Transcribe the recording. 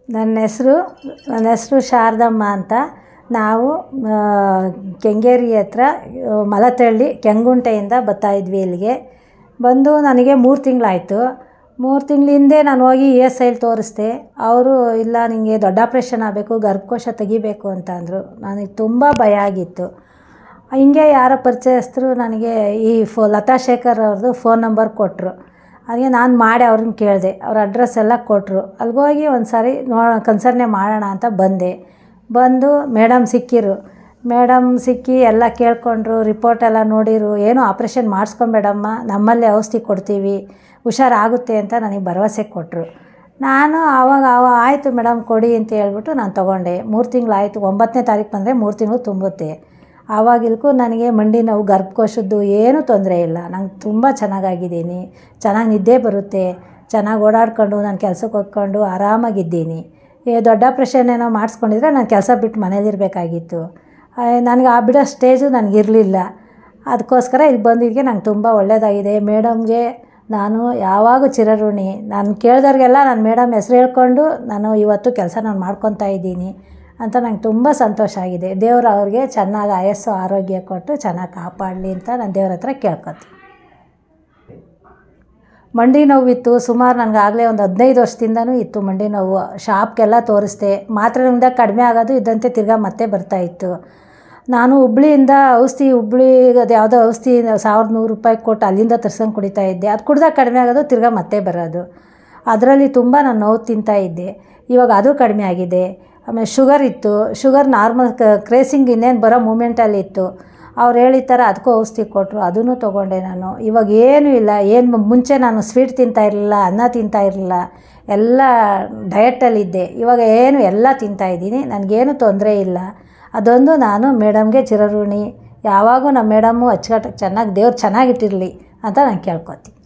ನನ್ನ ಹೆಸರು ಶಾರದಮ್ಮ ಅಂತ. ನಾವು ಕೆಂಗೇರಿ ಹತ್ರ ಮಲತಳ್ಳಿ ಕೆಂಗುಂಟೆಯಿಂದ ಬರ್ತಾಯಿದ್ವಿ ಇಲ್ಲಿಗೆ. ಬಂದು ನನಗೆ 3 ತಿಂಗಳಾಯಿತು. 3 ತಿಂಗಳ ಹಿಂದೆ ನಾನು ಹೋಗಿ ESI ತೋರಿಸ್ದೆ. ಅವರು ಇಲ್ಲ ನಿನಗೆ ದೊಡ್ಡ ಆಪ್ರೇಷನ್ ಆಗಬೇಕು, ಗರ್ಭಕೋಶ ತೆಗಿಬೇಕು ಅಂತ ಅಂದರು. ನನಗೆ ತುಂಬ ಭಯ ಆಗಿತ್ತು. ಹಿಂಗೆ ಯಾರೋ ಪರಿಚಯಸ್ಥರು ನನಗೆ ಈ ಲತಾ ಶೇಖರ್ ಅವ್ರದ್ದು ಫೋನ್ ನಂಬರ್ ಕೊಟ್ಟರು. ಹಾಗೆ ನಾನು ಮಾಡಿ ಅವ್ರನ್ನ ಕೇಳಿದೆ. ಅವ್ರ ಅಡ್ರೆಸ್ ಎಲ್ಲ ಕೊಟ್ಟರು. ಅಲ್ಲಿಗೋಗಿ ಒಂದು ಸಾರಿ ಕನ್ಸರ್ನೆ ಮಾಡೋಣ ಅಂತ ಬಂದು ಮೇಡಮ್ ಸಿಕ್ಕಿರು. ಮೇಡಮ್ ಸಿಕ್ಕಿ ಎಲ್ಲ ಕೇಳ್ಕೊಂಡ್ರು, ರಿಪೋರ್ಟೆಲ್ಲ ನೋಡಿರು. ಏನೋ ಆಪ್ರೇಷನ್ ಮಾಡಿಸ್ಕೊಂಬೇಡಮ್ಮ, ನಮ್ಮಲ್ಲೇ ಔಷಧಿ ಕೊಡ್ತೀವಿ, ಹುಷಾರಾಗುತ್ತೆ ಅಂತ ನನಗೆ ಭರವಸೆ ಕೊಟ್ಟರು. ನಾನು ಆವಾಗ ಆಯಿತು ಮೇಡಮ್ ಕೊಡಿ ಅಂತ ಹೇಳ್ಬಿಟ್ಟು ನಾನು ತೊಗೊಂಡೆ. 3 ತಿಂಗಳಾಯಿತು. 9ನೇ ತಾರೀಕು ಬಂದರೆ 3 ತಿಂಗಳು ತುಂಬುತ್ತೆ. ಆವಾಗಿಲ್ಕೂ ನನಗೆ ಮಂಡಿ ನೋವು, ಗರ್ಭಕೋಶದ್ದು ಏನೂ ತೊಂದರೆ ಇಲ್ಲ. ನಂಗೆ ತುಂಬ ಚೆನ್ನಾಗಾಗಿದ್ದೀನಿ. ಚೆನ್ನಾಗಿ ನಿದ್ದೆ ಬರುತ್ತೆ. ಚೆನ್ನಾಗಿ ಓಡಾಡ್ಕೊಂಡು ನಾನು ಕೆಲ್ಸಕ್ಕೆ ಹೋಗ್ಕೊಂಡು ಆರಾಮಾಗಿದ್ದೀನಿ. ದೊಡ್ಡ ಆಪ್ರೇಷನ್ ಏನೋ ಮಾಡಿಸ್ಕೊಂಡಿದ್ರೆ ನಾನು ಕೆಲಸ ಬಿಟ್ಟು ಮನೇಲಿರಬೇಕಾಗಿತ್ತು. ನನಗೆ ಆ ಬಿಡೋ ಸ್ಟೇಜು ನನಗಿರಲಿಲ್ಲ. ಅದಕ್ಕೋಸ್ಕರ ಇಲ್ಲಿ ಬಂದಿದ್ದಕ್ಕೆ ನಂಗೆ ತುಂಬ ಒಳ್ಳೆಯದಾಗಿದೆ. ಮೇಡಮ್ಗೆ ನಾನು ಯಾವಾಗೂ ಚಿರಋಣಿ. ನಾನು ಕೇಳಿದವ್ರಿಗೆಲ್ಲ ನಾನು ಮೇಡಮ್ ಹೆಸ್ರು ಹೇಳ್ಕೊಂಡು ನಾನು ಇವತ್ತು ಕೆಲಸ ನಾನು ಮಾಡ್ಕೊತಾ ಇದ್ದೀನಿ ಅಂತ ನಂಗೆ ತುಂಬ ಸಂತೋಷ ಆಗಿದೆ. ದೇವರು ಅವ್ರಿಗೆ ಚೆನ್ನಾಗಿ ಆಯಸ್ಸು ಆರೋಗ್ಯ ಕೊಟ್ಟು ಚೆನ್ನಾಗಿ ಕಾಪಾಡಲಿ ಅಂತ ನಾನು ದೇವ್ರ ಹತ್ರ ಕೇಳ್ಕೊತೀನಿ. ಮಂಡಿ ನೋವಿತ್ತು ಸುಮಾರು. ನನಗಾಗಲೇ ಒಂದು 15 ವರ್ಷದಿಂದನೂ ಇತ್ತು ಮಂಡಿ ನೋವು. ಶಾಪ್ಗೆಲ್ಲ ತೋರಿಸ್ದೆ. ಮಾತ್ರೆಯಿಂದ ಕಡಿಮೆ ಆಗೋದು ಇದ್ದಂತೆ ತಿರ್ಗಾ ಮತ್ತೆ ಬರ್ತಾಯಿತ್ತು. ನಾನು ಹುಬ್ಳಿಯಿಂದ ಹುಬ್ಳಿಗೆ ಅದು ಯಾವುದೋ ಔಷಧಿ 1100 ರೂಪಾಯಿ ಕೊಟ್ಟು ಅಲ್ಲಿಂದ ತರ್ಸ್ಕೊಂಡು ಕುಡಿತಾಯಿದ್ದೆ. ಅದು ಕುಡ್ದಾಗ ಕಡಿಮೆ ಆಗೋದು, ತಿರ್ಗಾ ಮತ್ತೆ ಬರೋದು. ಅದರಲ್ಲಿ ತುಂಬ ನಾನು ನೋವು ತಿಂತಾಯಿದ್ದೆ. ಇವಾಗ ಅದು ಕಡಿಮೆ ಆಗಿದೆ. ಆಮೇಲೆ ಶುಗರ್ ಇತ್ತು. ಶುಗರ್ ನಾರ್ಮಲ್ ಕ್ರೇಸಿಂಗ್ ಇನ್ನೇನು ಬರೋ ಮೂಮೆಂಟಲ್ಲಿ ಇತ್ತು. ಅವ್ರು ಹೇಳಿದ ಥರ ಅದಕ್ಕೂ ಔಷಧಿ ಕೊಟ್ಟರು. ಅದನ್ನು ತೊಗೊಂಡೆ ನಾನು. ಇವಾಗ ಏನೂ ಇಲ್ಲ. ಮುಂಚೆ ನಾನು ಸ್ವೀಟ್ ತಿಂತಾಯಿರಲಿಲ್ಲ, ಅನ್ನ ತಿಂತಾಯಿರಲಿಲ್ಲ, ಎಲ್ಲ ಡಯಟಲ್ಲಿದ್ದೆ. ಇವಾಗ ಎಲ್ಲ ತಿಂತಾಯಿದ್ದೀನಿ. ನನಗೇನು ತೊಂದರೆ ಇಲ್ಲ. ಅದೊಂದು ನಾನು ಮೇಡಮ್ಗೆ ಚಿರಋಣಿ. ಯಾವಾಗೂ ನಮ್ಮ ಮೇಡಮ್ಮು ಅಚ್ಚುಕಟ್ಟಾಗಿ ಚೆನ್ನಾಗಿ ದೇವ್ರು ಚೆನ್ನಾಗಿಟ್ಟಿರಲಿ ಅಂತ ನಾನು ಕೇಳ್ಕೊತೀನಿ.